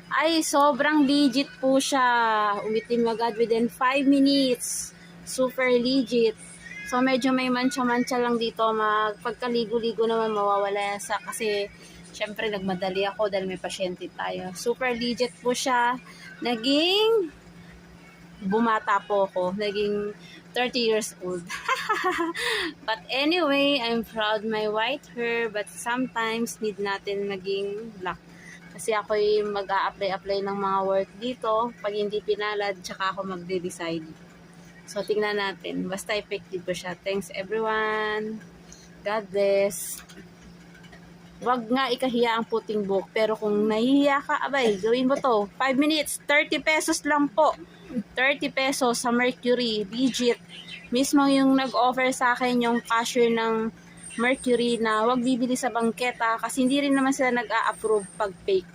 Ay, sobrang legit po siya. Umitim agad within 5 minutes. Super legit. So, medyo may mancha-mancha lang dito. Pagkaligo-ligo naman mawawala sa kasi syempre nagmadali ako dahil may pasyente tayo. Super legit po siya. Naging bumata po ako. Naging 30 years old. But anyway, I'm proud my white hair. But sometimes need natin maging black. Kasi ako yung mag-a-apply ng mga work dito. Pag hindi pinalad, tsaka ako magde-decide. So, tingnan natin. Basta effective po siya. Thanks everyone. God bless. Wag nga ikahiya ang puting buhok. Pero kung nahihiya ka, abay, gawin mo to. 5 minutes, 30 pesos lang po. 30 pesos sa Mercury. Legit. Mismo yung nag-offer sa akin yung cashier ng Mercury na wag bibili sa bangketa kasi hindi rin naman sila nag-a-approve pag fake.